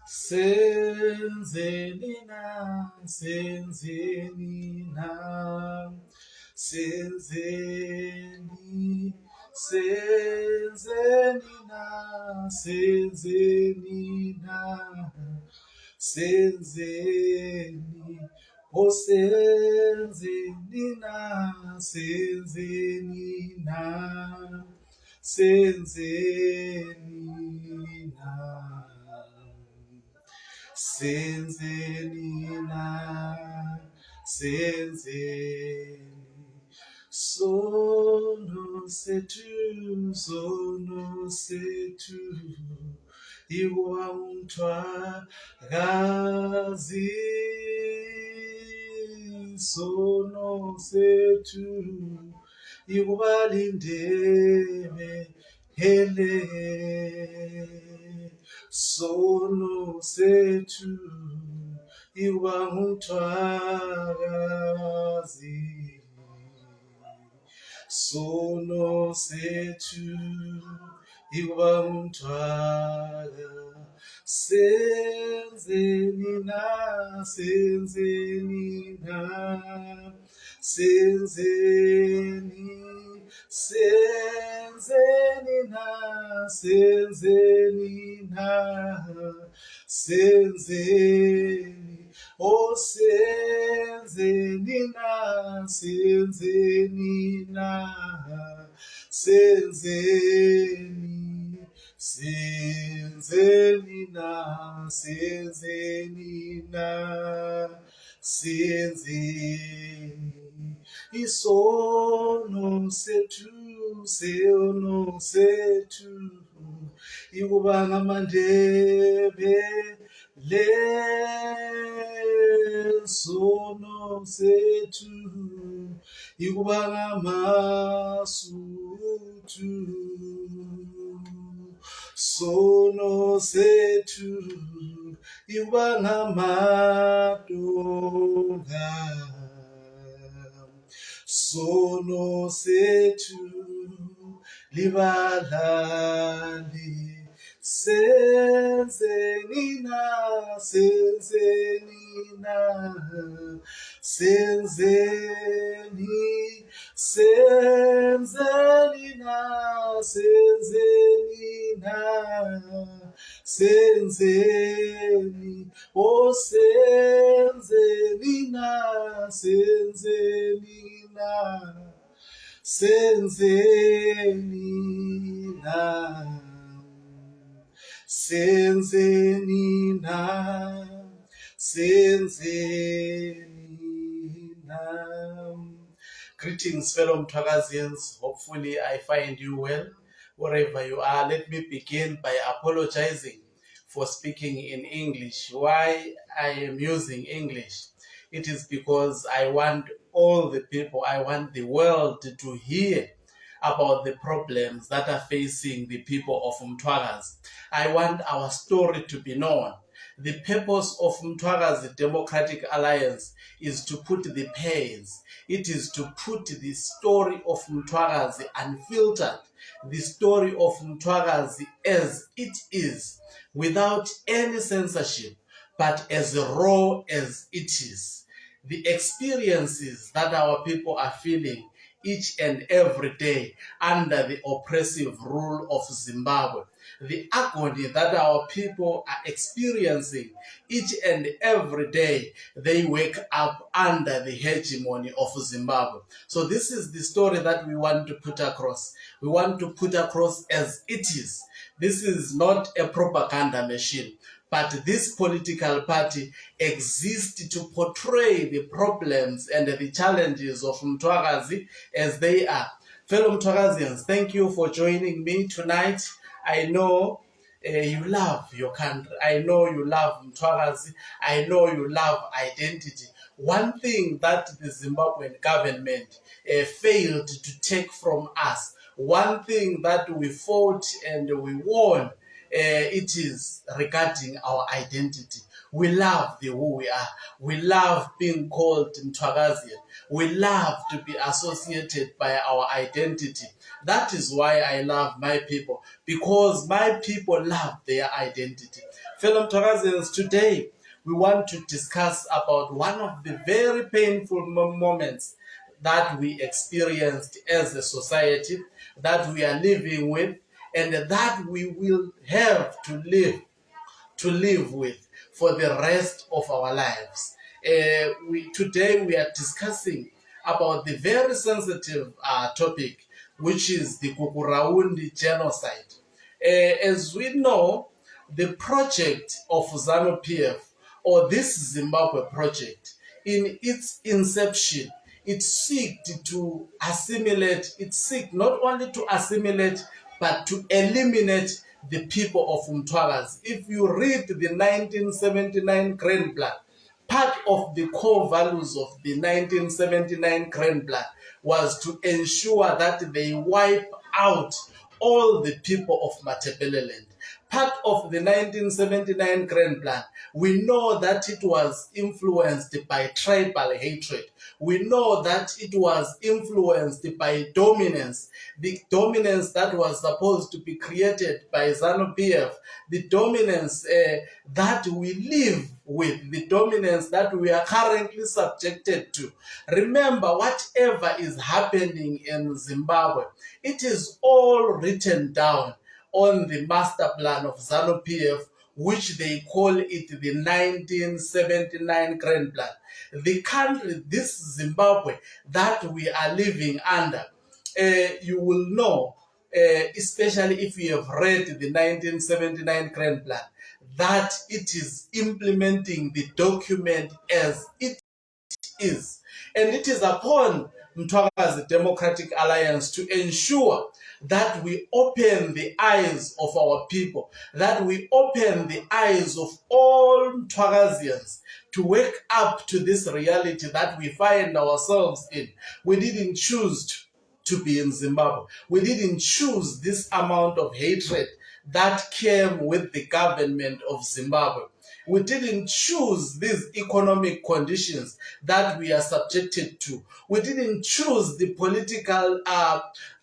senzeni na, senzeni na, senzeni, senzeni na, senzeni na, senzeni, o senzeni na, senzeni na, senzeni na, senzeni na, senzeni. Sono setu, iwa Mthwakazi. Sono setu, iwa Ndebele. Sono setu, iwa Mthwakazi. Sono setu, iwa Mthwakazi. Senzeni na, senzeni na, senzeni, senzeni na, senzeni na, senzeni, o senzeni na, senzeni na, senzeni, senzeni na, senzeni na, senzeni. Isono setu, seono setu, ikubanga Mandebele. Sono setu, ikubanga Masutu. Sono setu, ikubanga Madonga. Sono setu, libalali. Senzeni na, senzeni na, senzeni, senzeni na, senzeni na, senzeni, o senzeni na, senzeni na, senzeni na, senzeni na, senzeni na. Greetings, fellow Mthwakazians. Hopefully I find you well wherever you are. Let me begin by apologizing for speaking in English. Why I am using English? It is because I want all the people, I want the world to hear about the problems that are facing the people of Mthwakazi. I want our story to be known. The purpose of Mthwakazi Democratic Alliance is to put the pairs. It is to put the story of Mthwakazi unfiltered, the story of Mthwakazi as it is, without any censorship, but as raw as it is. The experiences that our people are feeling each and every day under the oppressive rule of Zimbabwe. The agony that our people are experiencing each and every day they wake up under the hegemony of Zimbabwe. So this is the story that we want to put across. We want to put across as it is. This is not a propaganda machine, but this political party exists to portray the problems and the challenges of Mthwakazi as they are. Fellow Mthwakazians, thank you for joining me tonight. I know you love your country. I know you love Mthwakazi. I know you love identity. One thing that the Zimbabwean government failed to take from us, one thing that we fought and we won, it is regarding our identity. We love who we are. We love being called Mthwakazian. We love to be associated by our identity. That is why I love my people, because my people love their identity. Fellow Mthwakazians, today we want to discuss about one of the very painful moments that we experienced as a society, that we are living with, and that we will have to live with for the rest of our lives. Today we are discussing about the very sensitive topic, which is the Gukurahundi genocide. As we know, the project of ZANU-PF, or this Zimbabwe project, in its inception, it sought to assimilate, it sought not only to assimilate, but to eliminate the people of Mthwakazi. If you read the 1979 Grand Plan, part of the core values of the 1979 Grand Plan was to ensure that they wipe out all the people of Matebeleland. Part of the 1979 Grand Plan, we know that it was influenced by tribal hatred. We know that it was influenced by dominance, the dominance that was supposed to be created by ZANU-PF, the dominance that we live with, the dominance that we are currently subjected to. Remember, whatever is happening in Zimbabwe, it is all written down on the master plan of ZANU-PF, which they call it the 1979 Grand Plan. The country, this Zimbabwe that we are living under, you will know, especially if you have read the 1979 Grand Plan, that it is implementing the document as it is. And it is upon Mthwakazi Democratic Alliance to ensure that we open the eyes of our people, that we open the eyes of all Mthwakazians to wake up to this reality that we find ourselves in. We didn't choose to be in Zimbabwe. We didn't choose this amount of hatred that came with the government of Zimbabwe. We didn't choose these economic conditions that we are subjected to. We didn't choose the political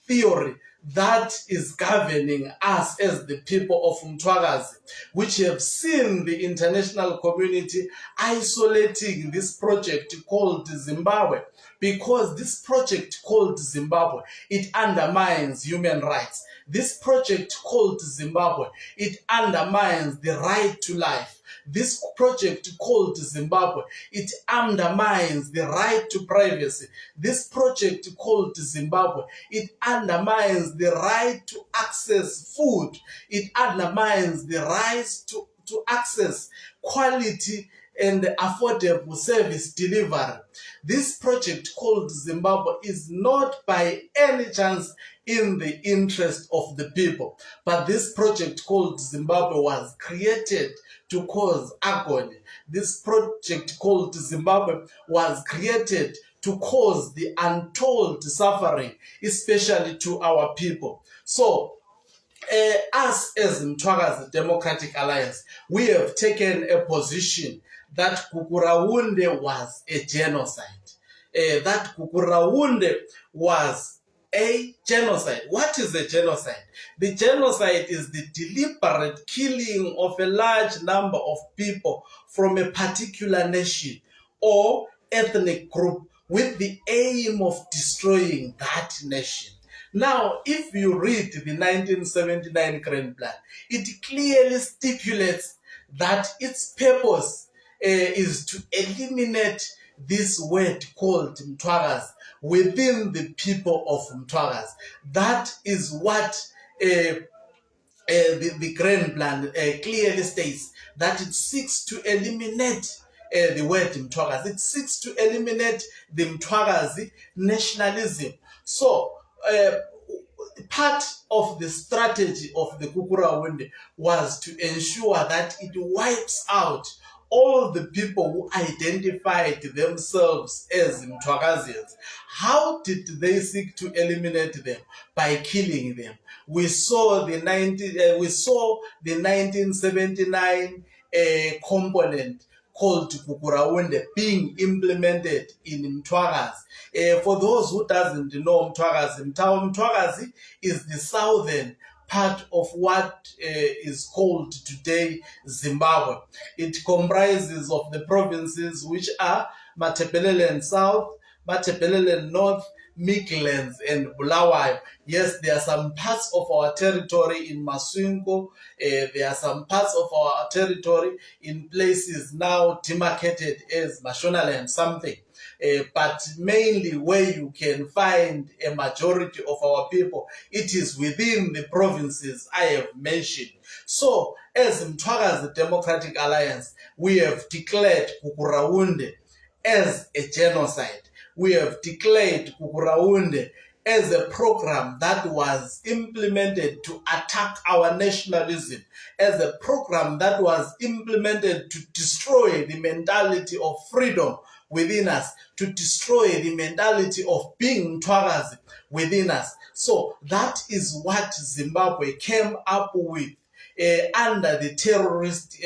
theory that is governing us as the people of Mthwakazi, which have seen the international community isolating this project called Zimbabwe, because this project called Zimbabwe, it undermines human rights. This project called Zimbabwe, it undermines the right to life. This project called Zimbabwe, it undermines the right to privacy. This project called Zimbabwe, it undermines the right to access food. It undermines the right to access quality and affordable service delivery. This project called Zimbabwe is not by any chance in the interest of the people, but this project called Zimbabwe was created to cause agony. This project called Zimbabwe was created to cause the untold suffering, especially to our people. So, us as Mthwakazi Democratic Alliance, we have taken a position that Gukurahundi was a genocide. That Gukurahundi was a genocide. What is a genocide? The genocide is the deliberate killing of a large number of people from a particular nation or ethnic group with the aim of destroying that nation. Now, if you read the 1979 Grand Plan, it clearly stipulates that its purpose is to eliminate this word called Mthwakazi within the people of Mthwakazi. That is what the Grand Plan clearly states, that it seeks to eliminate the word Mthwakazi. It seeks to eliminate the Mthwakazi nationalism. So, part of the strategy of the Gukurahundi was to ensure that it wipes out all the people who identified themselves as Mthwakazians. How did they seek to eliminate them? By killing them. We saw the 1979 component called Gukurahundi being implemented in Mthwakazi. For those who doesn't know Mthwakazi is the southern part of what is called today Zimbabwe. It comprises of the provinces which are Matebeleland South, Matebeleland North, Midlands, and Bulawayo. Yes, there are some parts of our territory in Maswingo. There are some parts of our territory in places now demarcated as Mashonaland something. But mainly where you can find a majority of our people, it is within the provinces I have mentioned. So, as Mthwakazi Democratic Alliance, we have declared gukurahundi as a genocide. We have declared gukurahundi as a program that was implemented to attack our nationalism, as a program that was implemented to destroy the mentality of freedom within us, to destroy the mentality of being Mthwakazi within us. So that is what Zimbabwe came up with under the terrorist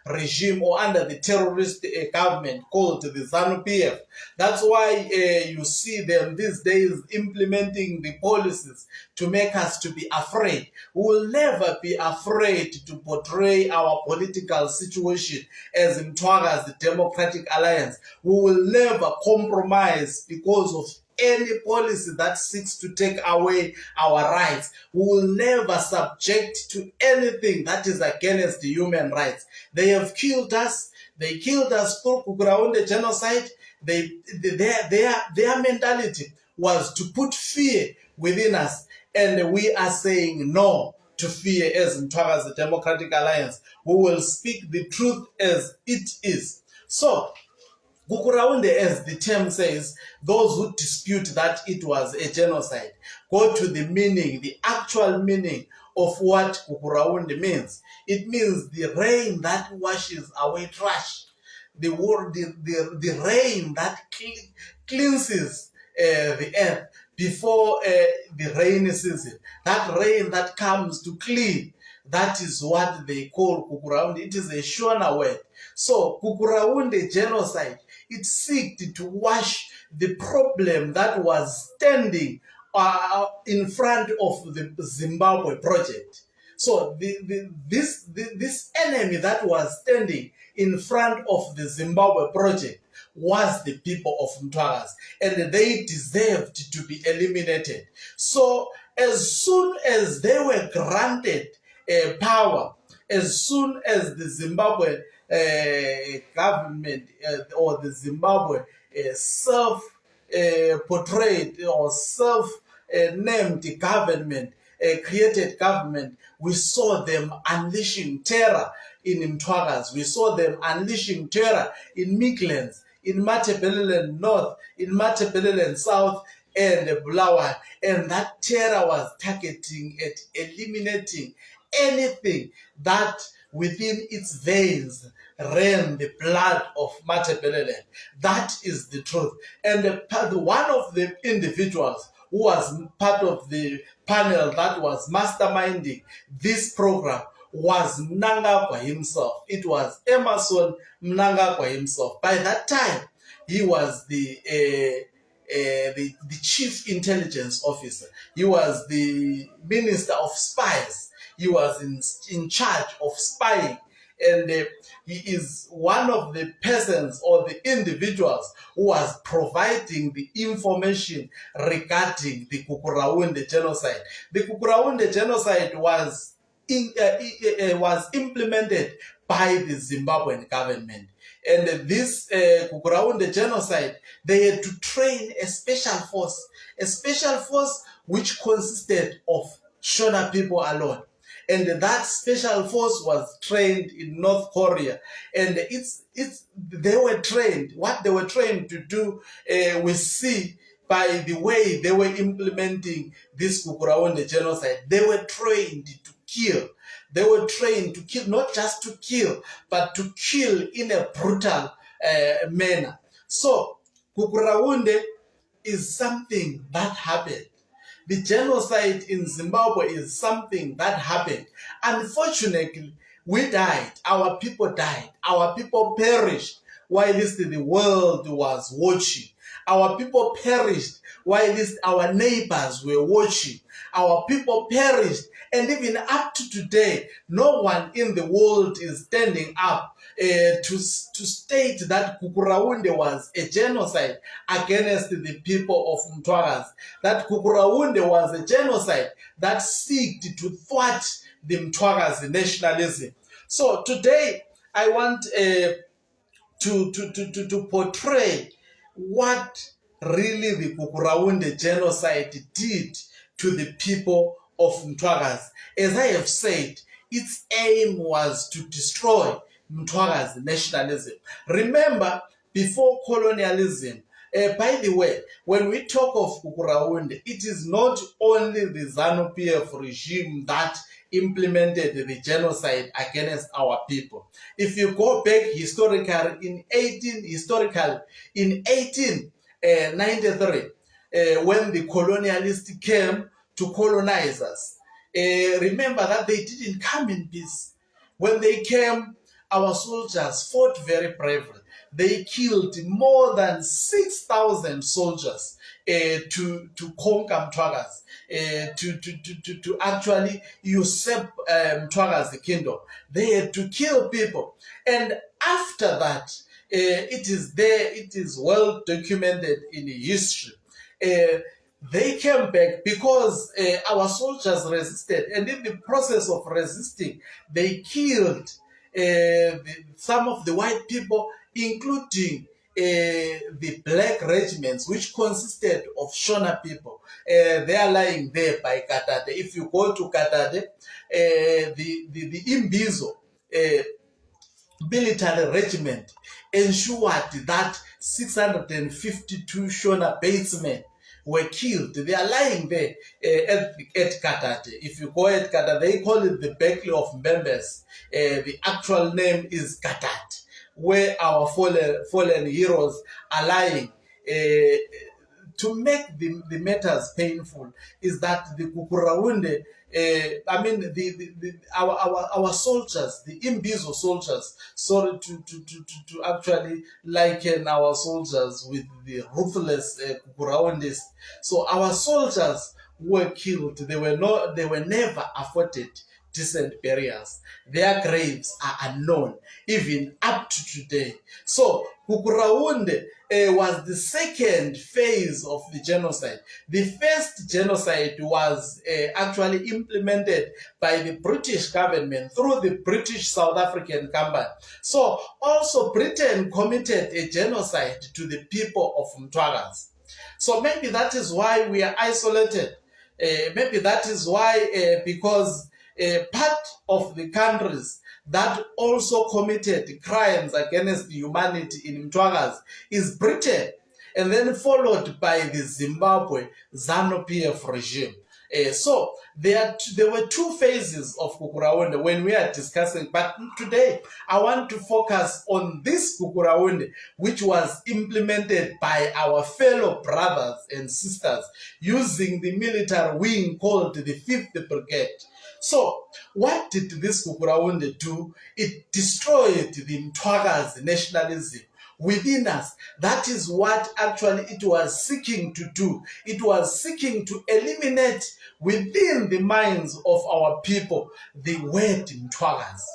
regime, or under the terrorist government called the ZANU-PF. That's why you see them these days implementing the policies to make us to be afraid. We will never be afraid to portray our political situation as Mthwakazi Democratic Alliance. We will never compromise because of any policy that seeks to take away our rights. We will never subject to anything that is against the human rights. They have killed us. They killed us through gukurahundi genocide. Their mentality was to put fear within us, and we are saying no to fear as Mthwakazi Democratic Alliance. We will speak the truth as it is. So, gukurahundi, as the term says, those who dispute that it was a genocide, go to the meaning, the actual meaning of what gukurahundi means. It means the rain that washes away trash, the rain that cleanses the earth before the rainy season, that rain that comes to clean. That is what they call gukurahundi. It is a Shona word. So gukurahundi genocide, it sought to wash the problem that was standing in front of the Zimbabwe project. So this enemy that was standing in front of the Zimbabwe project was the people of Mthwakazi, and they deserved to be eliminated. So as soon as they were granted power, as soon as the Zimbabwe government or the Zimbabwe self-portrayed or self-named government, created government, we saw them unleashing terror in Mthwakazi. We saw them unleashing terror in Midlands, in Matebeleland North, in Matebeleland South, and Bulawayo. And that terror was targeting at eliminating anything that within its veins ran the blood of Matebeleland. That is the truth. And one of the individuals who was part of the panel that was masterminding this program was Mnangagwa himself. It was Emerson Mnangagwa himself. By that time, he was the chief intelligence officer. He was the minister of spies. He was in charge of spying. And he is one of the persons or the individuals who was providing the information regarding the gukurahundi genocide. The gukurahundi genocide was implemented by the Zimbabwean government. And this gukurahundi genocide, they had to train a special force which consisted of Shona people alone. And that special force was trained in North Korea. And they were trained. What they were trained to do, we see by the way they were implementing this gukurahundi genocide. They were trained to kill. They were trained to kill, not just to kill, but to kill in a brutal manner. So, gukurahundi is something that happened. The genocide in Zimbabwe is something that happened. Unfortunately, we died. Our people died. Our people perished while the world was watching. Our people perished while our neighbors were watching. Our people perished, and even up to today, no one in the world is standing up to state that Gukurahundi was a genocide against the people of Mthwakazi. That Gukurahundi was a genocide that sought to thwart the Mthwakazi nationalism. So today, I want to portray what really the Gukurahundi genocide did to the people of Mthwakazi. As I have said, its aim was to destroy Mthwakazi nationalism. Remember, before colonialism, by the way, when we talk of Gukurahundi, it is not only the ZANU-PF regime that implemented the genocide against our people. If you go back historically in 1893, when the colonialists came to colonize us, remember that they didn't come in peace. When they came, our soldiers fought very bravely. They killed more than 6,000 soldiers to conquer Mthwakazi, to actually usurp Mthwakazi kingdom. They had to kill people. And after that, it is well documented in history. They came back because our soldiers resisted, and in the process of resisting, they killed some of the white people, including the black regiments, which consisted of Shona people. They are lying there by Katade. If you go to Katade, the Imbizo military regiment ensured that 652 Shona batesmen were killed. They are lying there at Katade. If you go at Katade, they call it the Battle of Mbembes. The actual name is Katade, where our fallen heroes are lying. To make the matters painful is that the Gukurahundi, our soldiers, the Imbizo soldiers, sorry to actually liken our soldiers with the ruthless Gukuraundis. So our soldiers were killed. They were never afforded decent burials. Their graves are unknown, even up to today. So Gukurahundi was the second phase of the genocide. The first genocide was actually implemented by the British government through the British South African Company. So also Britain committed a genocide to the people of Mthwakazi. So maybe that is why we are isolated. Maybe that is why, because part of the countries that also committed crimes against humanity in Mthwakazi is Britain, and then followed by the Zimbabwe ZANU-PF regime. So there were two phases of Gukurahundi when we are discussing, but today I want to focus on this Gukurahundi, which was implemented by our fellow brothers and sisters using the military wing called the 5th Brigade. So, what did this Gukurahundi do? It destroyed the Mthwakazi nationalism within us. That is what actually it was seeking to do. It was seeking to eliminate within the minds of our people the word Mthwakazi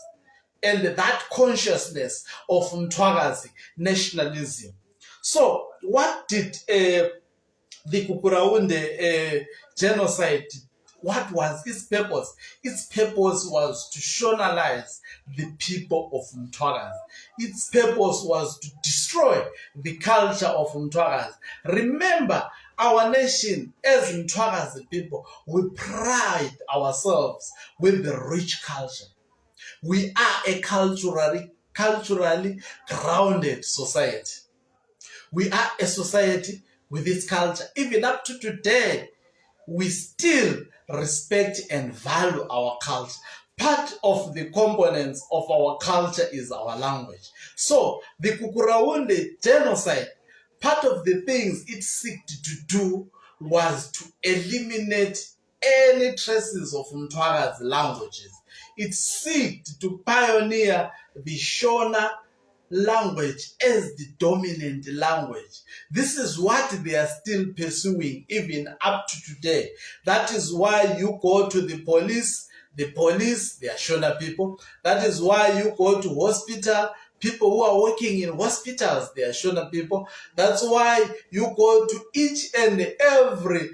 and that consciousness of Mthwakazi nationalism. So, what did the Gukurahundi genocide do? What was its purpose? Its purpose was to nationalize the people of Mthwakazi. Its purpose was to destroy the culture of Mthwakazi. Remember, our nation, as Mthwakazi people, we pride ourselves with the rich culture. We are a culturally grounded society. We are a society with its culture. Even up to today, we still respect and value our culture. Part of the components of our culture is our language. So the Gukurahundi genocide, part of the things it sought to do was to eliminate any traces of Mthwakazi languages. It sought to pioneer the Shona language as the dominant language. This is what they are still pursuing even up to today. That is why you go to the police, they are Shona people. That is why you go to hospital, people who are working in hospitals, they are Shona people. That's why you go to each and every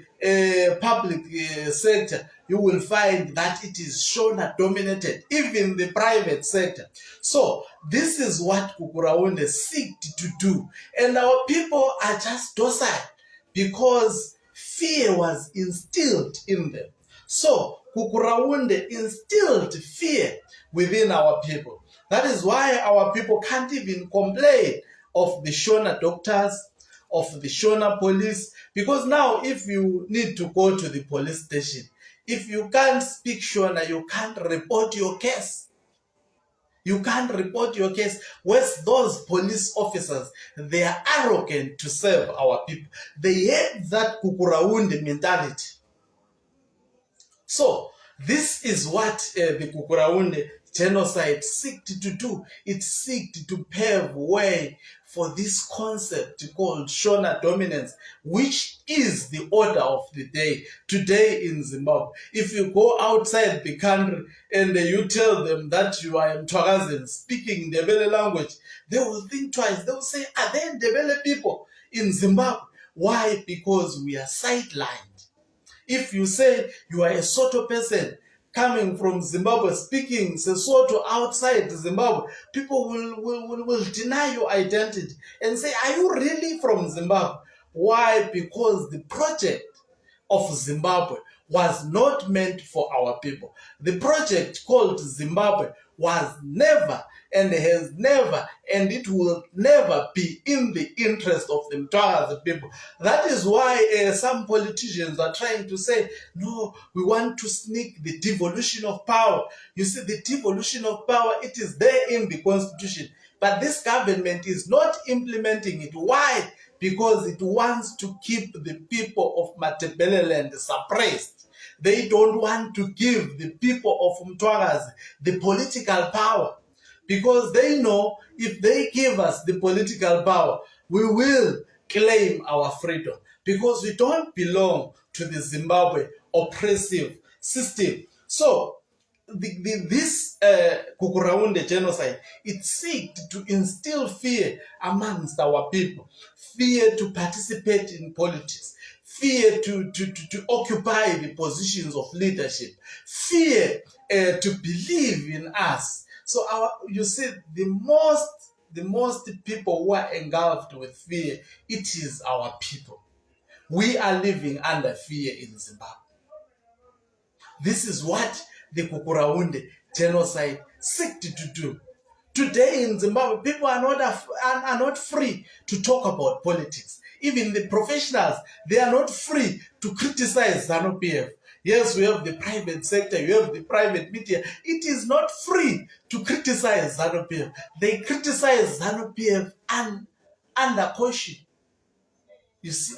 public sector, you will find that it is Shona dominated, even the private sector. So this is what gukurahundi seek to do. And our people are just docile because fear was instilled in them. So gukurahundi instilled fear within our people. That is why our people can't even complain of the Shona doctors, of the Shona police, because now if you need to go to the police station, if you can't speak Shona, you can't report your case. You can't report your case. Whereas those police officers, they are arrogant to serve our people. They have that gukurahundi mentality. So this is what the gukurahundi genocide seeked to do. It seeked to pave way for this concept called Shona dominance, which is the order of the day today in Zimbabwe. If you go outside the country and you tell them that you are Mthwakazi speaking Ndebele language, they will think twice. They will say, are there Ndebele people in Zimbabwe? Why? Because we are sidelined. If you say you are a Soto person coming from Zimbabwe, speaking Sesotho outside Zimbabwe, people will deny your identity and say, are you really from Zimbabwe? Why? Because the project of Zimbabwe was not meant for our people. The project called Zimbabwe was never and has never and it will never be in the interest of the Mthwakazi people. That is why some politicians are trying to say, no, we want to sneak the devolution of power. You see, the devolution of power, it is there in the constitution, but this government is not implementing it. Why? Because it wants to keep the people of Matebeleland suppressed. They don't want to give the people of Mthwakazi the political power, because they know if they give us the political power, we will claim our freedom, because we don't belong to the Zimbabwe oppressive system. So this gukurahundi genocide, it seeked to instill fear amongst our people, fear to participate in politics, fear to occupy the positions of leadership, fear to believe in us. So you see, the most people who are engulfed with fear, it is our people. We are living under fear in Zimbabwe. This is what the gukurahundi genocide seeked to do. Today in Zimbabwe, people are not free to talk about politics. Even the professionals, they are not free to criticize ZANU-PF. Yes, we have the private sector, you have the private media. It is not free to criticize ZANU-PF. They criticize ZANU-PF under caution. You see,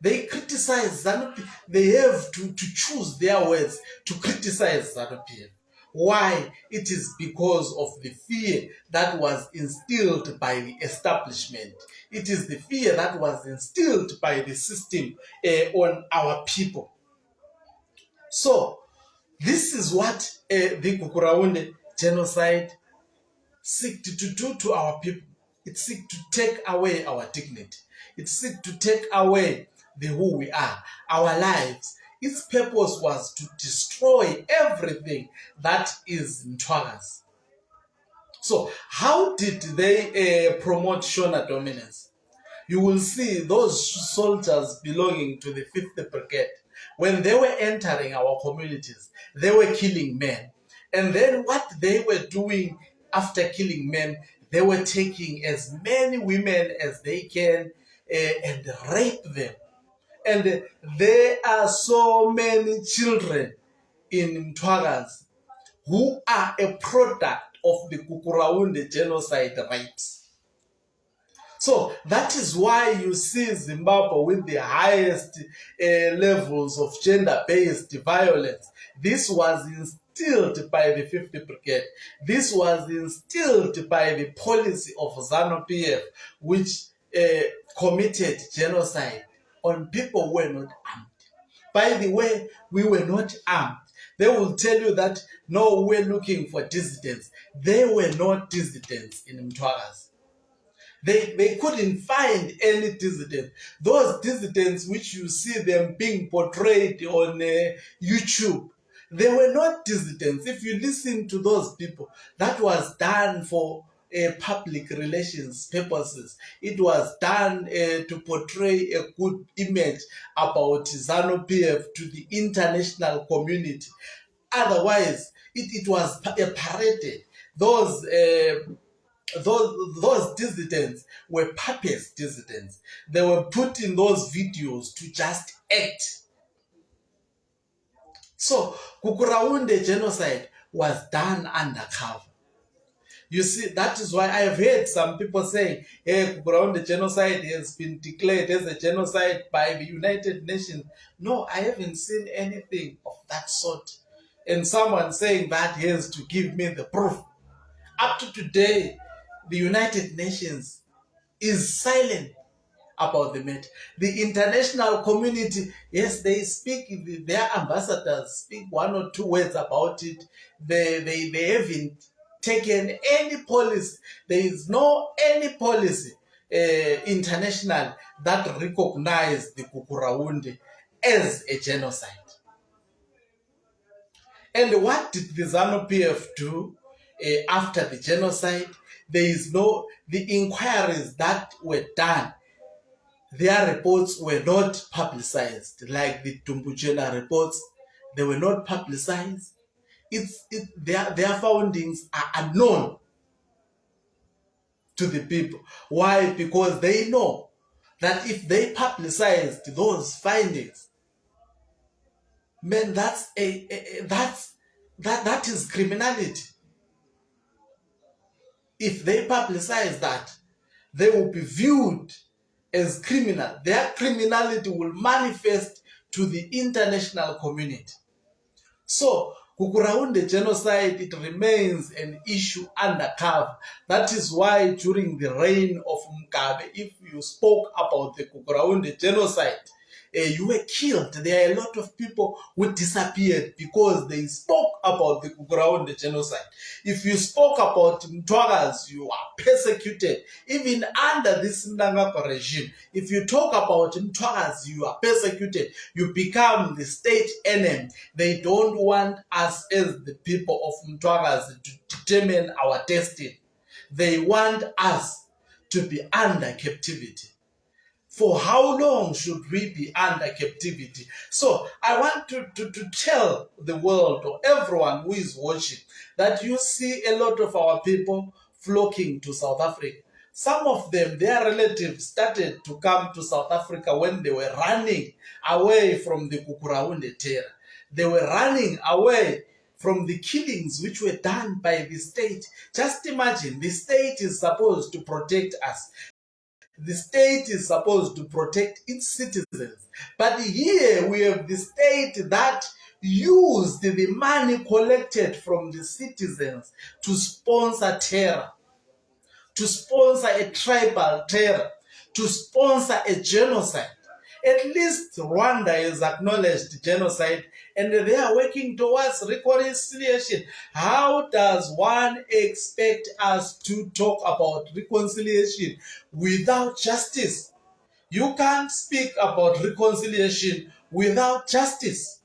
they criticize ZANU-PF. They have to choose their words to criticize ZANU-PF. Why? It is because of the fear that was instilled by the establishment. It is the fear that was instilled by the system on our people. So, this is what the gukurahundi genocide seeked to do to our people. It seeked to take away our dignity. It seeked to take away who we are, our lives. Its purpose was to destroy everything that is Mthwakazi. So, how did they promote Shona dominance? You will see those soldiers belonging to the 5th Brigade, when they were entering our communities, they were killing men. And then what they were doing after killing men, they were taking as many women as they can and rape them. And there are so many children in Mthwakazi who are a product of the gukurahundi genocide rapes. So that is why you see Zimbabwe with the highest levels of gender-based violence. This was instilled by the 50th Brigade. This was instilled by the policy of ZANU-PF, which committed genocide on people who were not armed. By the way, we were not armed. They will tell you that, no, we're looking for dissidents. They were not dissidents in Mthwakazi. They couldn't find any dissident. Those dissidents which you see them being portrayed on YouTube, they were not dissidents. If you listen to those people, that was done for public relations purposes. It was done to portray a good image about ZANU-PF to the international community. Otherwise, it was paraded. Those dissidents were purpose dissidents. They were put in those videos to just act. So, gukurahundi genocide was done undercover. You see, that is why I have heard some people saying, hey, gukurahundi genocide has been declared as a genocide by the United Nations. No, I haven't seen anything of that sort. And someone saying that he has to give me the proof. Up to today, the United Nations is silent about the matter. The international community, yes, they speak, their ambassadors speak one or two words about it. They haven't taken any policy. There is no any policy international that recognizes the gukurahundi as a genocide. And what did the ZANU-PF do after the genocide? The inquiries that were done, their reports were not publicized, like the Tumbujela reports. They were not publicized. Their findings are unknown to the people. Why? Because they know that if they publicized those findings, man, that is criminality. If they publicize that, they will be viewed as criminal. Their criminality will manifest to the international community. So, gukurahundi genocide, it remains an issue undercover. That is why during the reign of Ncube, if you spoke about the gukurahundi genocide, you were killed. There are a lot of people who disappeared because they spoke about the gukurahundi genocide. If you spoke about Mthwakazi, you are persecuted. Even under this Mnangagwa regime, if you talk about Mthwakazi, you are persecuted. You become the state enemy. They don't want us as the people of Mthwakazi to determine our destiny. They want us to be under captivity. For how long should we be under captivity? So I want to tell the world, or everyone who is watching, that you see a lot of our people flocking to South Africa. Some of them, their relatives started to come to South Africa when they were running away from the gukurahundi terror. They were running away from the killings which were done by the state. Just imagine, the state is supposed to protect us. The state is supposed to protect its citizens. But here we have the state that used the money collected from the citizens to sponsor terror, to sponsor a tribal terror, to sponsor a genocide. At least Rwanda has acknowledged genocide and they are working towards reconciliation. How does one expect us to talk about reconciliation without justice? You can't speak about reconciliation without justice.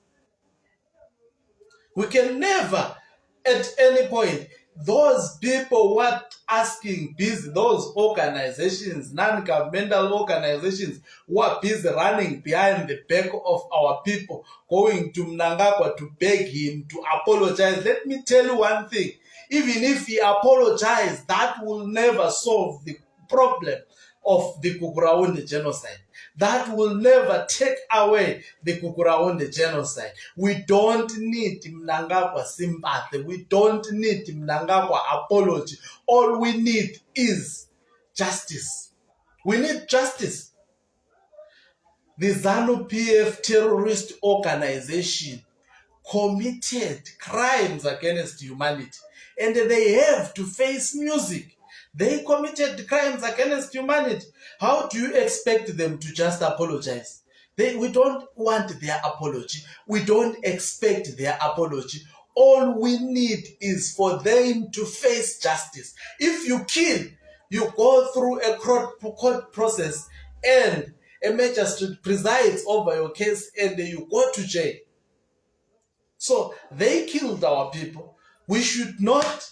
We can never, at any point, those people who are asking busy, those organizations, non-governmental organizations who are busy running behind the back of our people, going to Mnangagwa to beg him to apologize. Let me tell you one thing. Even if he apologizes, that will never solve the problem of the gukurahundi genocide. That will never take away the gukurahundi genocide. We don't need Mnangagwa sympathy. We don't need Mnangagwa apology. All we need is justice. We need justice. The ZANU-PF terrorist organization committed crimes against humanity, and they have to face music. They committed crimes against humanity. How do you expect them to just apologize? We don't want their apology. We don't expect their apology. All we need is for them to face justice. If you kill, you go through a court process and a magistrate presides over your case and you go to jail. So they killed our people. We should not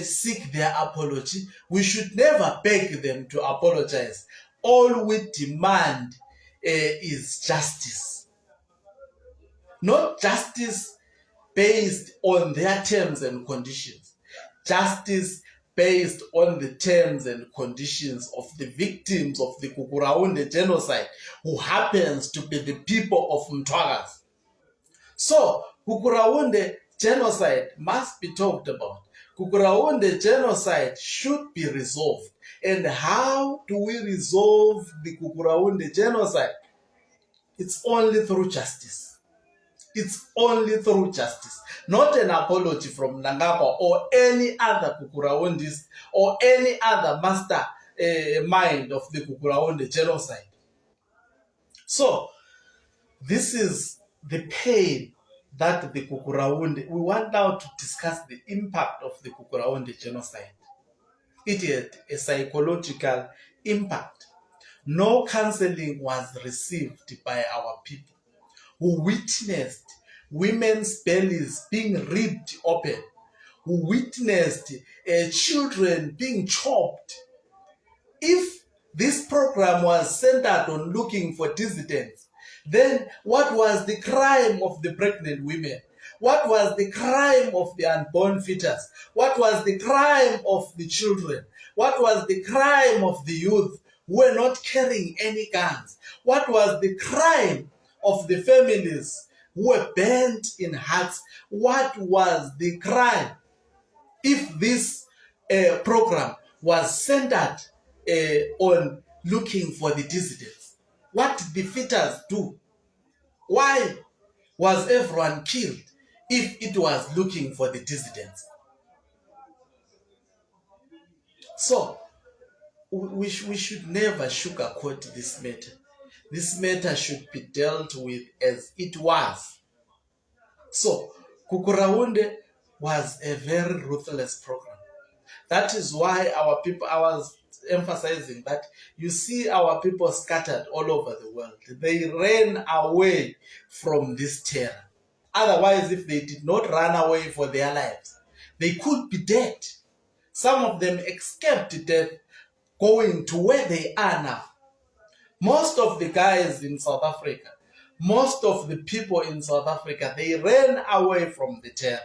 seek their apology. We should never beg them to apologize. All we demand is justice. Not justice based on their terms and conditions. Justice based on the terms and conditions of the victims of the Gukurahundi genocide, who happens to be the people of Mthwakazi. So, Gukurahundi genocide must be talked about. Gukurahundi genocide should be resolved. And how do we resolve the Gukurahundi genocide? It's only through justice. It's only through justice. Not an apology from Nangapa or any other Gukuraundis or any other master mind of the Gukurahundi genocide. So, this is the pain that the Gukurahundi, we want now to discuss the impact of the Gukurahundi genocide. It had a psychological impact. No counseling was received by our people, who witnessed women's bellies being ripped open, who witnessed children being chopped. If this program was centered on looking for dissidents, then what was the crime of the pregnant women? What was the crime of the unborn fetus? What was the crime of the children? What was the crime of the youth who were not carrying any guns? What was the crime of the families who were burnt in huts? What was the crime if this program was centered on looking for the dissidents? What did the fetus do? Why was everyone killed if it was looking for the dissidents? So, we should never sugarcoat this matter. This matter should be dealt with as it was. So, Gukurahundi was a very ruthless program. That is why our people, I was emphasizing that you see our people scattered all over the world. They ran away from this terror. Otherwise, if they did not run away for their lives, they could be dead. Some of them escaped death going to where they are now. Most of the guys in South Africa, most of the people in South Africa, they ran away from the terror.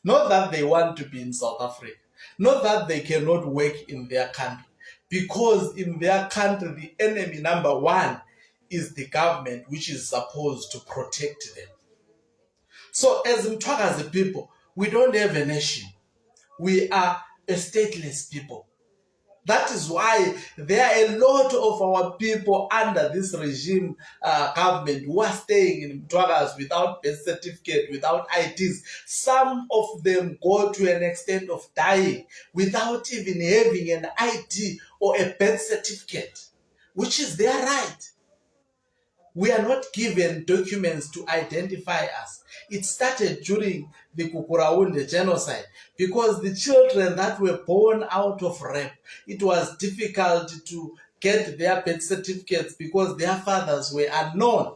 Not that they want to be in South Africa, not that they cannot work in their country, because in their country, the enemy number one is the government, which is supposed to protect them. So as Mthwakazi people, we don't have a nation. We are a stateless people. That is why there are a lot of our people under this regime government who are staying in Mthwakazi without birth certificate, without IDs. Some of them go to an extent of dying without even having an ID or a birth certificate, which is their right. We are not given documents to identify us. It started during the Gukurahundi genocide because the children that were born out of rape, it was difficult to get their birth certificates because their fathers were unknown.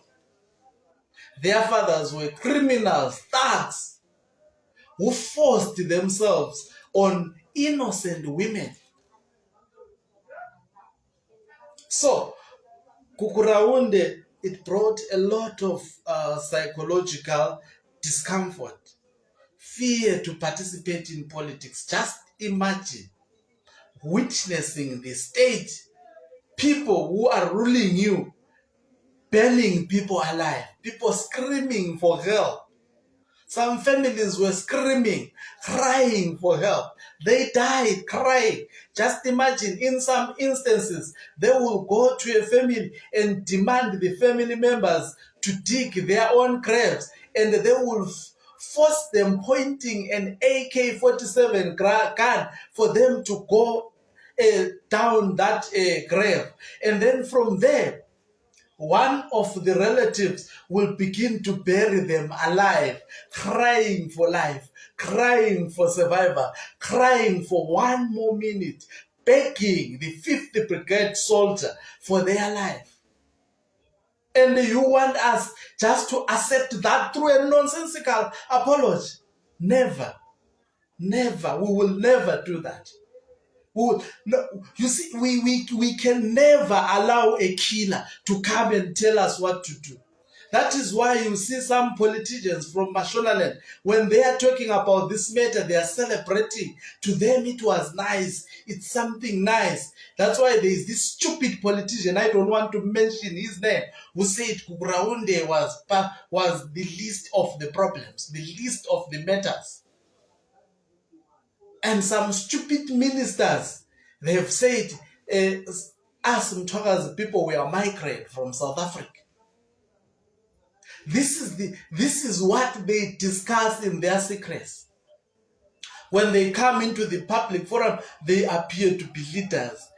Their fathers were criminals, thugs, who forced themselves on innocent women. So, Gukurahundi, it brought a lot of psychological discomfort, fear to participate in politics. Just imagine witnessing the state, people who are ruling you, burning people alive, people screaming for help. Some families were screaming, crying for help. They died crying. Just imagine, in some instances, they will go to a family and demand the family members to dig their own graves, and they will force them, pointing an AK-47 gun for them to go down that grave. And then from there, one of the relatives will begin to bury them alive, crying for life, crying for survival, crying for one more minute, begging the 5th Brigade soldier for their life. And you want us just to accept that through a nonsensical apology? Never. Never. We will never do that. No, you see, we can never allow a killer to come and tell us what to do. That is why you see some politicians from Mashonaland, when they are talking about this matter, they are celebrating. To them, it was nice. It's something nice. That's why there is this stupid politician, I don't want to mention his name, who said gukurahundi was the least of the problems, the least of the matters. And some stupid ministers, they have said, us Mthwakazi people were migrated from South Africa. This is what they discuss in their secrets. When they come into the public forum, they appear to be leaders,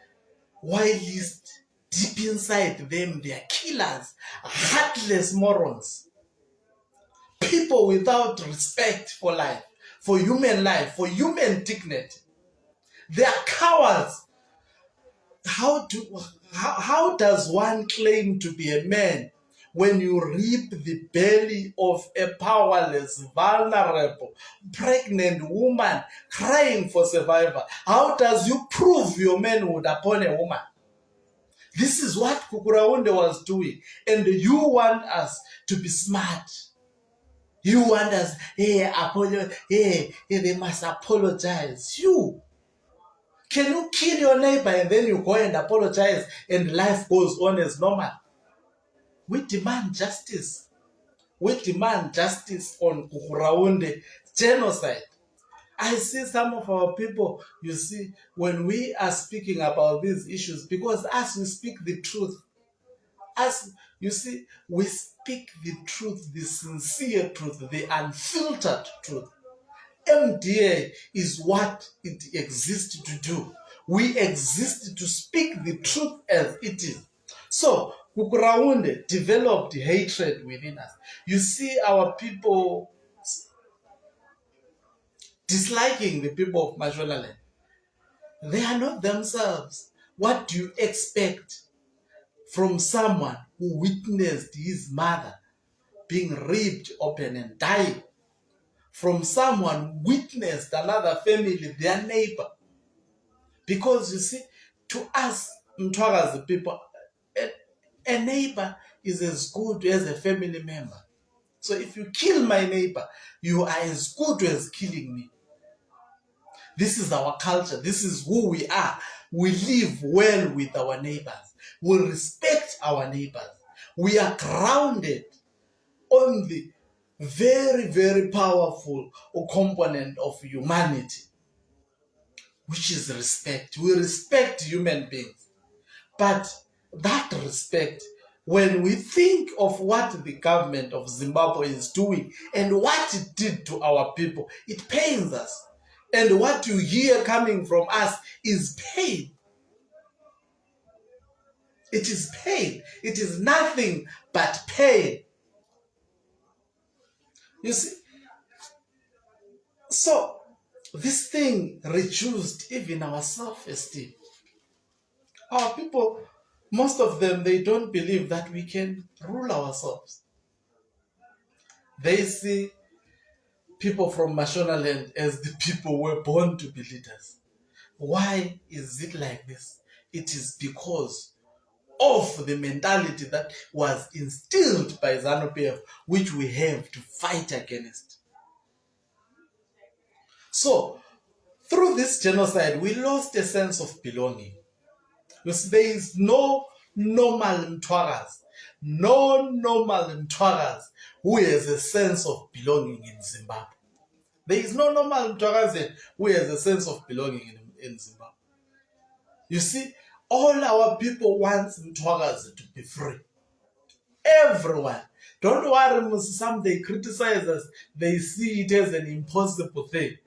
while deep inside them, they are killers, heartless morons, people without respect for life, for human life, for human dignity. They are cowards. How does one claim to be a man when you reap the belly of a powerless, vulnerable, pregnant woman crying for survival? How does you prove your manhood upon a woman? This is what gukurahundi was doing. And you want us to be smart. You want us, they must apologize. Can you kill your neighbor and then you go and apologize and life goes on as normal? We demand justice. We demand justice on gukurahundi genocide. I see some of our people, you see, when we are speaking about these issues, because as we speak the truth, as you see, we speak the truth, the sincere truth, the unfiltered truth. MDA is what it exists to do. We exist to speak the truth as it is. So, gukurahundi developed hatred within us. You see our people disliking the people of Mashonaland. They are not themselves. What do you expect from someone who witnessed his mother being ripped open and dying? From someone who witnessed another family, their neighbor? Because you see, to us Mthwakazi people, a neighbor is as good as a family member. So if you kill my neighbor, you are as good as killing me. This is our culture. This is who we are. We live well with our neighbors. We respect our neighbors. We are grounded on the very, very powerful component of humanity, which is respect. We respect human beings. But that respect, when we think of what the government of Zimbabwe is doing and what it did to our people, it pains us. And what you hear coming from us is pain. It is pain. It is nothing but pain. You see, so this thing reduced even our self-esteem. Our people, most of them, they don't believe that we can rule ourselves. They see people from Mashonaland as the people who were born to be leaders. Why is it like this? It is because of the mentality that was instilled by ZANU-PF, which we have to fight against. So, through this genocide, we lost a sense of belonging. Because there is no normal Mthwakazi, no normal Mthwakazi who has a sense of belonging in Zimbabwe. There is no normal Mthwakazi who has a sense of belonging in Zimbabwe. You see, all our people want Mthwakazi to be free. Everyone. Don't worry, some they criticize us, they see it as an impossible thing.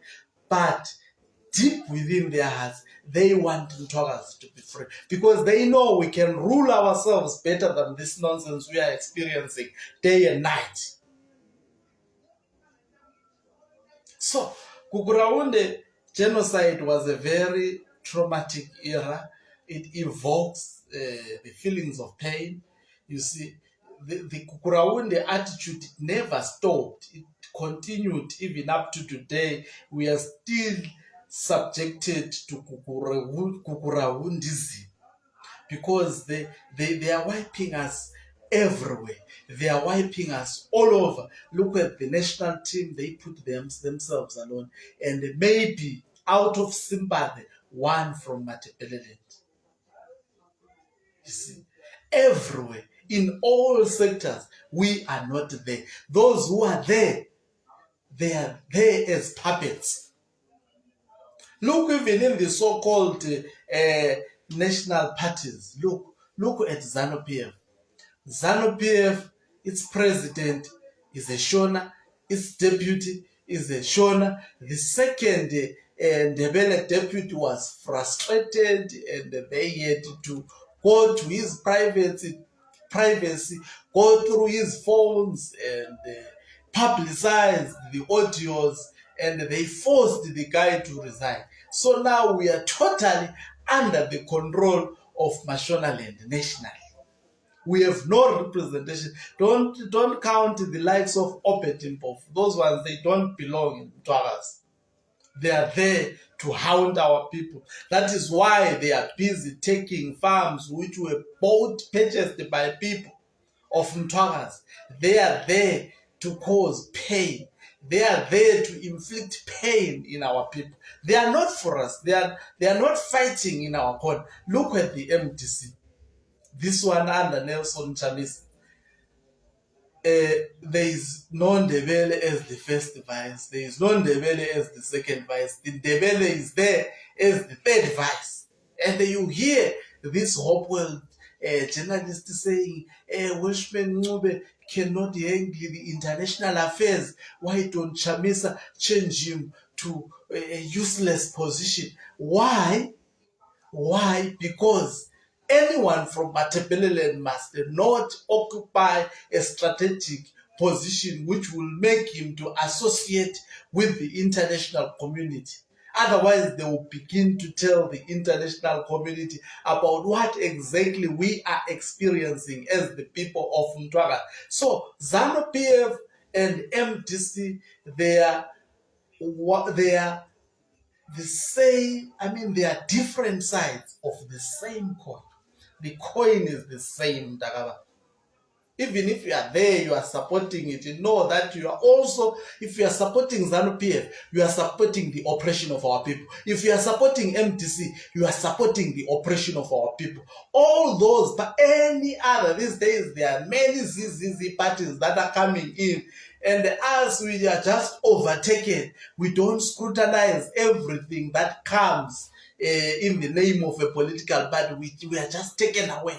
But deep within their hearts, they want Mthwakazi to be free. Because they know we can rule ourselves better than this nonsense we are experiencing day and night. So, Gukurahundi genocide was a very traumatic era. It evokes the feelings of pain. You see, the Gukurahundi attitude never stopped. It continued even up to today. We are still subjected to Gukurahundism because they are wiping us everywhere. They are wiping us all over. Look at the national team. They put themselves alone. And maybe out of sympathy, one from Matebeleland. You see, everywhere, in all sectors, we are not there. Those who are there, they are there as puppets. Look even in the so-called national parties. Look at ZANU-PF. ZANU-PF, its president is a Shona, its deputy is a Shona. The second Ndebele deputy was frustrated and they had to go to his privacy, go through his phones and publicize the audios, and they forced the guy to resign. So now we are totally under the control of Mashonaland nationally. We have no representation. Don't count the likes of Opetimpof. Those ones, they don't belong in Mthwakazi. They are there to hound our people. That is why they are busy taking farms which were purchased by people of Mthwakazi. They are there to cause pain. They are there to inflict pain in our people. They are not for us. They are not fighting in our cause. Look at the MDC. This one under Nelson Chamisa. There is no Ndebele as the first vice. There is no Ndebele as the second vice. The Ndebele is there as the third vice. And you hear this Hopewell journalist saying, Welshman Ncube cannot handle the international affairs. Why don't Chamisa change him to a useless position? Why? Why? Because anyone from Matebeleland must not occupy a strategic position which will make him to associate with the international community. Otherwise, they will begin to tell the international community about what exactly we are experiencing as the people of Mthwakazi. So, ZANU-PF and MDC, they are the same. I mean, they are different sides of the same coin. The coin is the same, Dagaba. Even if you are there, you are supporting it. You know that you are also, if you are supporting ZANU-PF, you are supporting the oppression of our people. If you are supporting MDC, you are supporting the oppression of our people. All those, but any other, these days, there are many ZZZ parties that are coming in. And as we are just overtaken, we don't scrutinize everything that comes in the name of a political party. We are just taken away.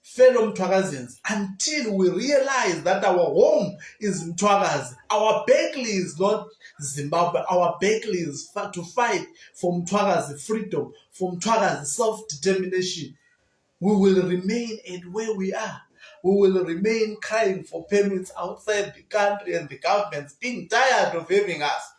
Fellow Mthwakazins, until we realize that our home is Mthwakazi, our battle is not Zimbabwe, our battle is to fight for Mthwakazi freedom, for Mthwakazi self-determination. We will remain at where we are. We will remain crying for permits outside the country and the governments being tired of having us.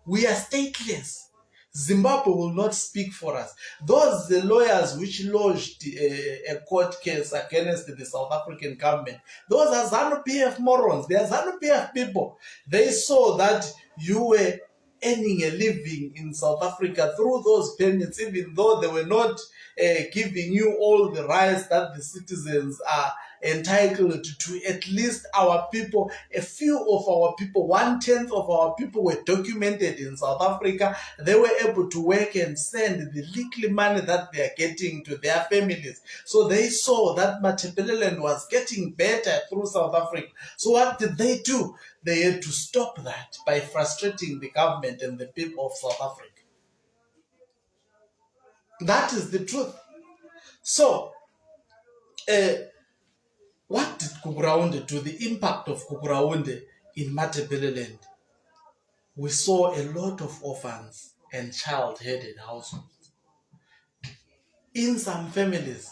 We are stateless. Zimbabwe will not speak for us. Those the lawyers which lodged a court case against the South African government, those are ZANU-PF morons. They are ZANU-PF people. They saw that you were earning a living in South Africa through those permits, even though they were not giving you all the rights that the citizens are entitled to. At least our people, a few of our people, 1/10 of our people were documented in South Africa. They were able to work and send the little money that they are getting to their families. So they saw that Matebeleland was getting better through South Africa. So what did they do? They had to stop that by frustrating the government and the people of South Africa. That is the truth. So, what did gukurahundi do? The impact of gukurahundi in Matebeleland. We saw a lot of orphans and child-headed households. In some families,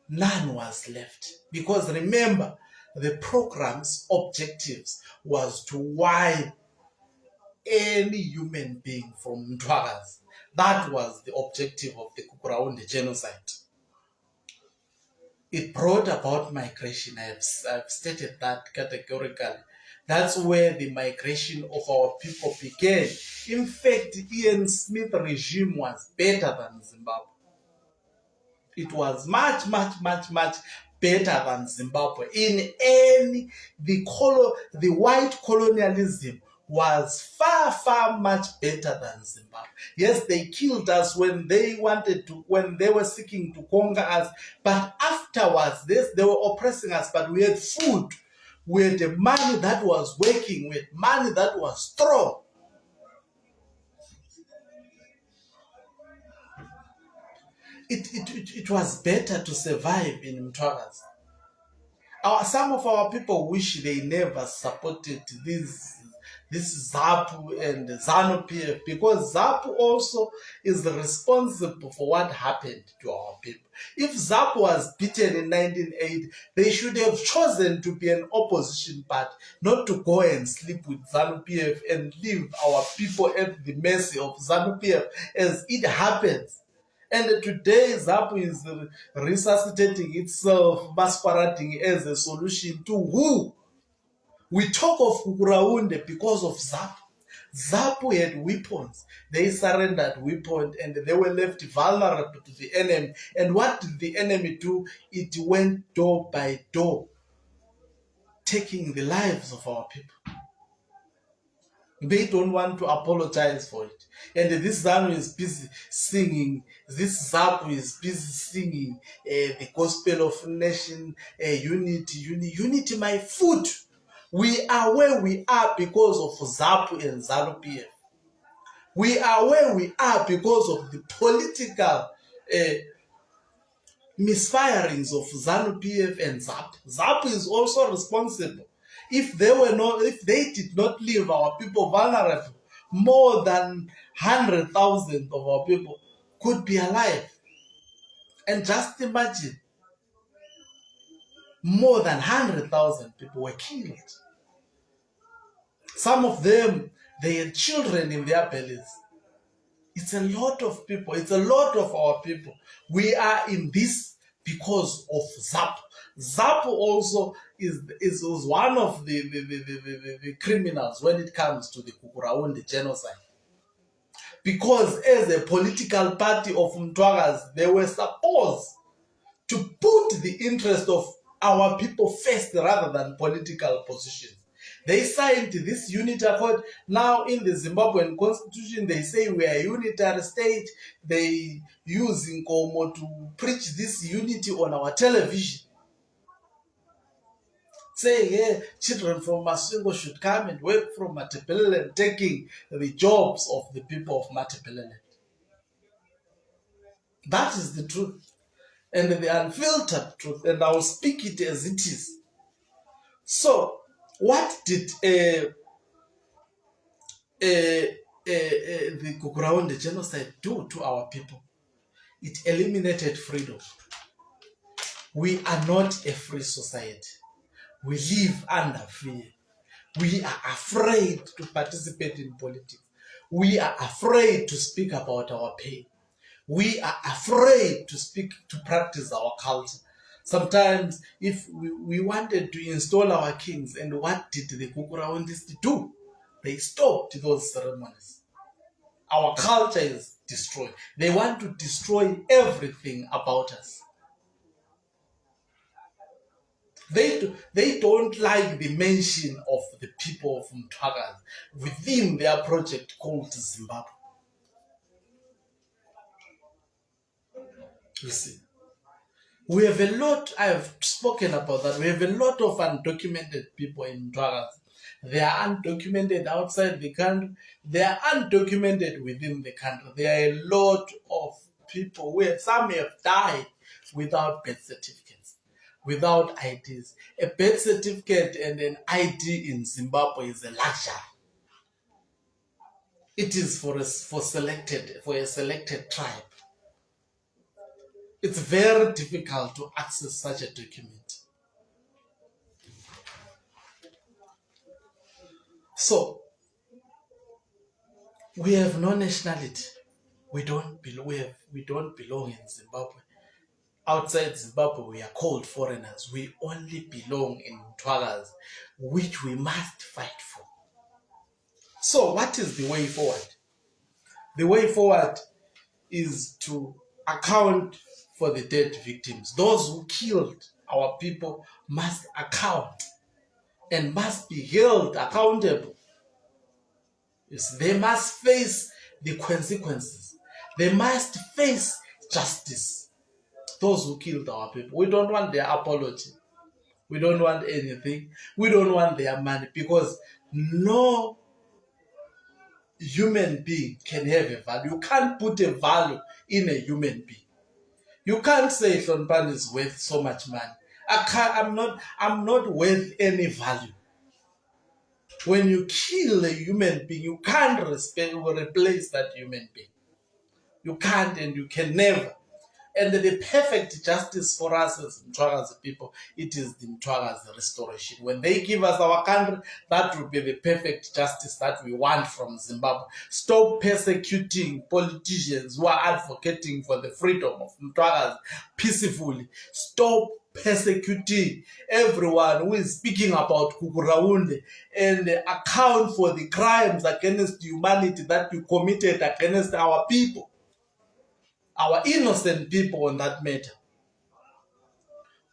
none was left. Because remember, the program's objectives was to wipe any human being from Mthwakazi. That was the objective of the gukurahundi genocide. It brought about migration. I've stated that categorically. That's where the migration of our people began. In fact, Ian Smith regime was better than Zimbabwe. It was much better than Zimbabwe. The white colonialism was far much better than Zimbabwe. Yes, they killed us when they were seeking to conquer us, but afterwards, they were oppressing us, but we had food, we had the money that was working, we had money that was strong. It was better to survive in Mthwakazi. Some of our people wish they never supported this ZAPU and ZANU-PF, because ZAPU also is responsible for what happened to our people. If ZAPU was beaten in 1980, they should have chosen to be an opposition party, not to go and sleep with ZANU-PF and leave our people at the mercy of ZANU-PF, as it happens. And today, ZAPU is resuscitating itself, masquerading as a solution to who? We talk of gukurahundi because of ZAPU. ZAPU had weapons. They surrendered weapons and they were left vulnerable to the enemy. And what did the enemy do? It went door by door, taking the lives of our people. They don't want to apologize for it. And this ZANU is busy singing, this ZAPU is busy singing the gospel of nation, unity, my foot. We are where we are because of ZAPU and ZANU-PF. We are where we are because of the political misfirings of ZANU-PF and ZAPU. ZAPU is also responsible. If they did not leave our people vulnerable, more than 100,000 of our people could be alive. And just imagine, more than 100,000 people were killed. Some of them, they had children in their bellies. It's a lot of people. It's a lot of our people. We are in this because of ZAPU. ZAPU also is one of the criminals when it comes to the gukurahundi genocide. Because as a political party of Mthwakazi, they were supposed to put the interest of our people first rather than political positions. They signed this unity accord. Now in the Zimbabwean constitution, they say we are a unitary state. They use Nkomo to preach this unity on our television. Saying, hey, children from Masingo should come and work from Matebeleland, taking the jobs of the people of Matebeleland. That is the truth. And the unfiltered truth. And I will speak it as it is. So, what did the gukurahundi genocide do to our people? It eliminated freedom. We are not a free society. We live under fear. We are afraid to participate in politics. We are afraid to speak about our pain. We are afraid to practice our culture. Sometimes, if we wanted to install our kings, and what did the gukurahundi do? They stopped those ceremonies. Our culture is destroyed. They want to destroy everything about us. They don't like the mention of the people of Mthwakazi within their project called Zimbabwe. You see, we have a lot, I have spoken about that, we have a lot of undocumented people in Mthwakazi. They are undocumented outside the country. They are undocumented within the country. There are a lot of people where some have died without birth certificates, without IDs. A birth certificate and an ID in Zimbabwe is a luxury. It is for a selected tribe. It's very difficult to access such a document. So we have no nationality. We don't belong in Zimbabwe. Outside Zimbabwe, we are called foreigners. We only belong in Mthwakazi, which we must fight for. So what is the way forward? The way forward is to account for the dead victims. Those who killed our people must account and must be held accountable. Yes, they must face the consequences. They must face justice. Those who killed our people. We don't want their apology. We don't want anything. We don't want their money, because no human being can have a value. You can't put a value in a human being. You can't say Hloniphani is worth so much money. I'm not worth any value. When you kill a human being, you can't replace that human being. You can't, and you can never. And the perfect justice for us as Mthwakazi people, it is the Mthwakazi restoration. When they give us our country, that will be the perfect justice that we want from Zimbabwe. Stop persecuting politicians who are advocating for the freedom of Mthwakazi peacefully. Stop persecuting everyone who is speaking about gukurahundi, and account for the crimes against humanity that you committed against our people. Our innocent people on that matter.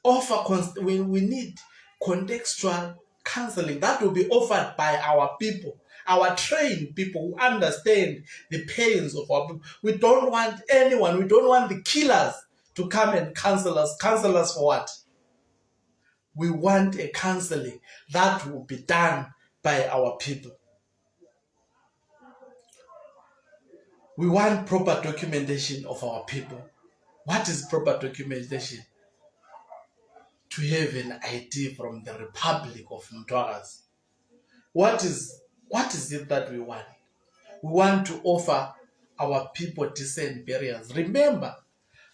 We need contextual counseling that will be offered by our people, our trained people who understand the pains of our people. We don't want anyone, we don't want the killers to come and counsel us. Counsel us for what? We want a counseling that will be done by our people. We want proper documentation of our people. What is proper documentation? To have an ID from the Republic of Mthwakazi. What is it that we want? We want to offer our people decent burials. Remember,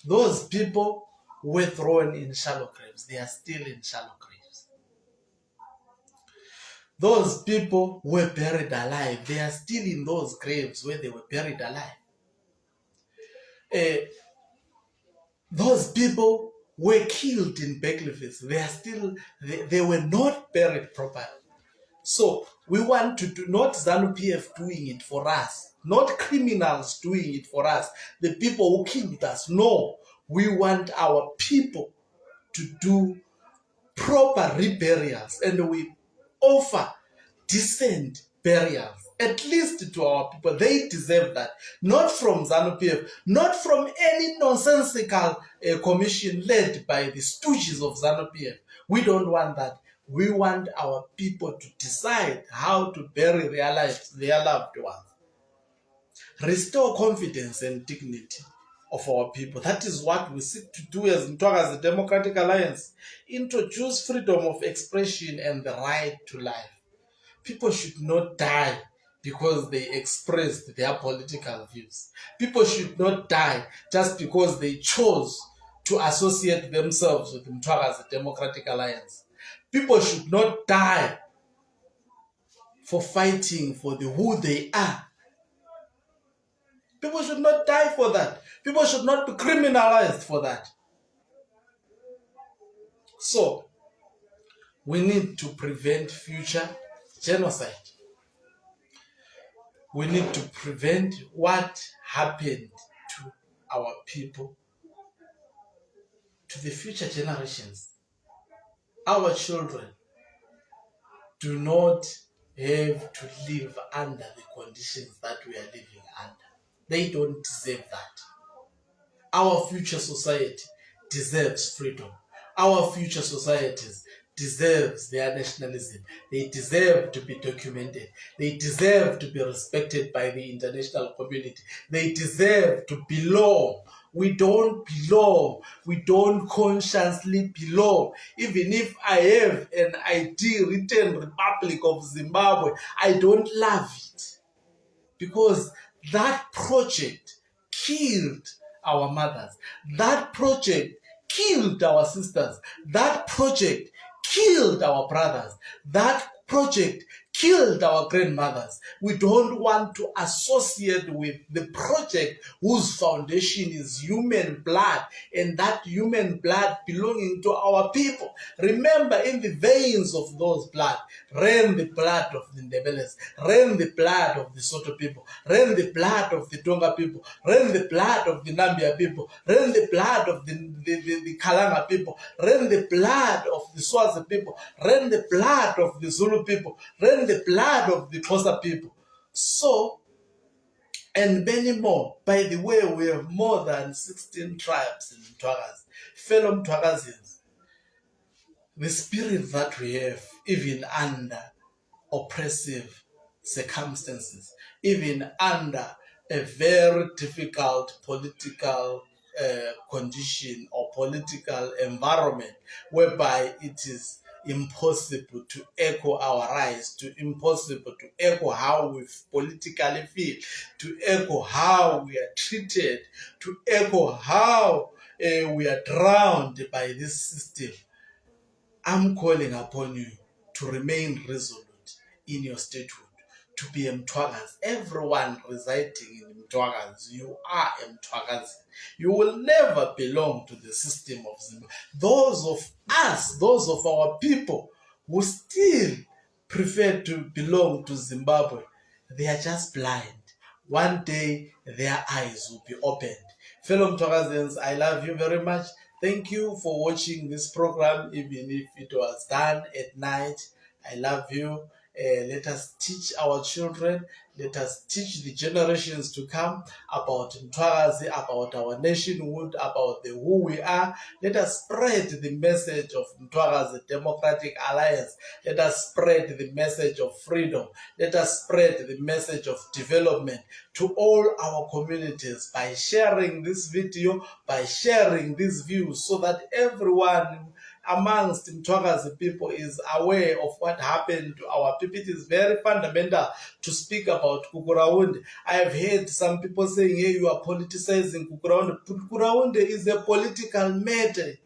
those people were thrown in shallow graves. They are still in shallow graves. Those people were buried alive. They are still in those graves where they were buried alive. Those people were killed in battlefields. They were not buried properly. So we want to do, not ZANU-PF doing it for us, not criminals doing it for us, the people who killed us. No, we want our people to do proper reburials, and we offer decent burials, at least to our people. They deserve that. Not from ZANU-PF, not from any nonsensical commission led by the stooges of ZANU-PF. We don't want that. We want our people to decide how to bury their loved ones. Restore confidence and dignity of our people. That is what we seek to do as Mthwakazi Democratic Alliance. Introduce freedom of expression and the right to life. People should not die because they expressed their political views. People should not die just because they chose to associate themselves with the Mthwakazi Democratic Alliance. People should not die for fighting for who they are. People should not die for that. People should not be criminalized for that. So, we need to prevent future genocide. We need to prevent what happened to our people, to the future generations. Our children do not have to live under the conditions that we are living under. They don't deserve that. Our future society deserves freedom. Our future societies deserves their nationalism. They deserve to be documented. They deserve to be respected by the international community. They deserve to belong. We don't belong. We don't consciously belong. Even if I have an ID written Republic of Zimbabwe, I don't love it. Because that project killed our mothers. That project killed our sisters. That project killed our brothers. That project killed our grandmothers. We don't want to associate with the project whose foundation is human blood, and that human blood belonging to our people. Remember, in the veins of those blood ran the blood of the Ndebeles, ran the blood of the Soto people, ran the blood of the Tonga people, ran the blood of the Nambia people, ran the blood of the Kalanga people, ran the blood of the Swazi people, ran the blood of the Zulu people, ran the blood of the Xhosa people. So, and many more. By the way, we have more than 16 tribes in Mthwakazi. Fellow Mthwakazians, the spirit that we have, even under oppressive circumstances, even under a very difficult political condition or political environment whereby it is impossible to echo our rights, impossible to echo how we politically feel, to echo how we are treated, to echo how we are drowned by this system. I'm calling upon you to remain resolute in your statehood, to be a Mthwakazi. Everyone residing in Mthwakazi, you are a Mthwakazi. You will never belong to the system of Zimbabwe. Those of us, those of our people who still prefer to belong to Zimbabwe, they are just blind. One day, their eyes will be opened. Fellow Mthwakazians, I love you very much. Thank you for watching this program, even if it was done at night. I love you. Let us teach our children, let us teach the generations to come about Mthwakazi, about our nationhood, about who we are. Let us spread the message of Mthwakazi Democratic Alliance. Let us spread the message of freedom. Let us spread the message of development to all our communities by sharing this video, by sharing these views, so that everyone amongst Mthwakazi people is aware of what happened to our people. It is very fundamental to speak about gukurahundi. I have heard some people saying, hey, you are politicizing gukurahundi. Gukurahundi is a political matter.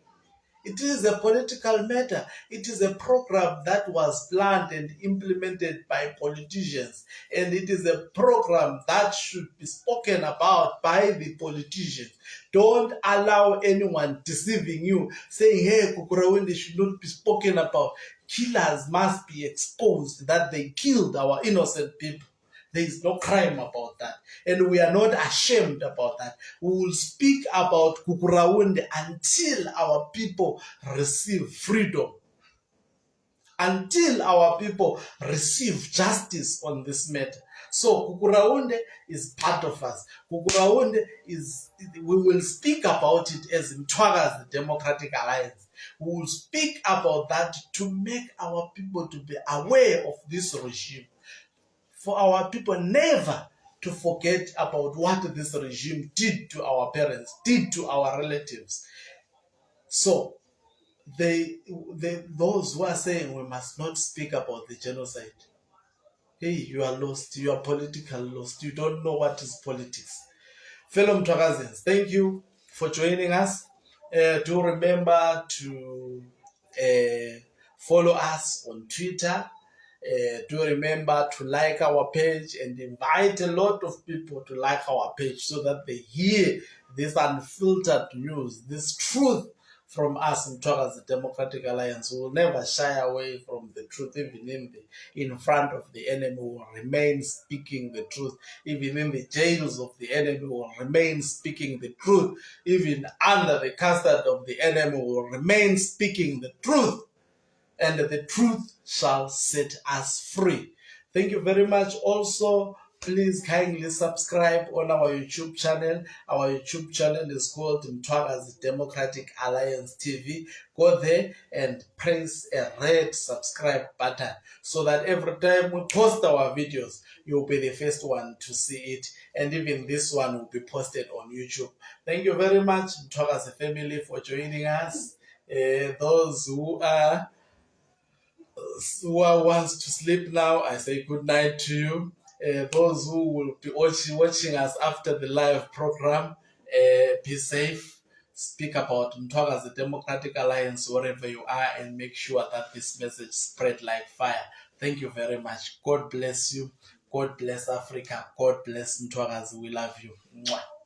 It is a political matter. It is a program that was planned and implemented by politicians. And it is a program that should be spoken about by the politicians. Don't allow anyone deceiving you, saying, hey, gukurahundi should not be spoken about. Killers must be exposed that they killed our innocent people. There is no crime about that. And we are not ashamed about that. We will speak about gukurahundi until our people receive freedom. Until our people receive justice on this matter. So gukurahundi is part of us. Gukurahundi is, we will speak about it as Mthwakazi Democratic Alliance. We will speak about that to make our people to be aware of this regime. For our people never to forget about what this regime did to our parents, did to our relatives. So, those who are saying we must not speak about the genocide, hey, you are lost, you are politically lost, you don't know what is politics. Fellow Mthwakazians, thank you for joining us. Do remember to follow us on Twitter. Do remember to like our page and invite a lot of people to like our page so that they hear this unfiltered news, this truth from us Mthwakazi Democratic Alliance. We will never shy away from the truth, even in front of the enemy. We will remain speaking the truth. Even in the jails of the enemy, we will remain speaking the truth. Even under the custody of the enemy, we will remain speaking the truth. And the truth shall set us free. Thank you very much. Also, please kindly subscribe on our YouTube channel. Our YouTube channel is called Mthwakazi Democratic Alliance TV. Go there and press a red subscribe button so that every time we post our videos, you'll be the first one to see it. And even this one will be posted on YouTube. Thank you very much, Mthwakazi family, for joining us. Those who wants to sleep now, I say good night to you. Those who will be watching us after the live program, be safe. Speak about Mthwakazi Democratic Alliance wherever you are and make sure that this message spread like fire. Thank you very much. God bless you. God bless Africa. God bless Mthwakazi. We love you. Mwah.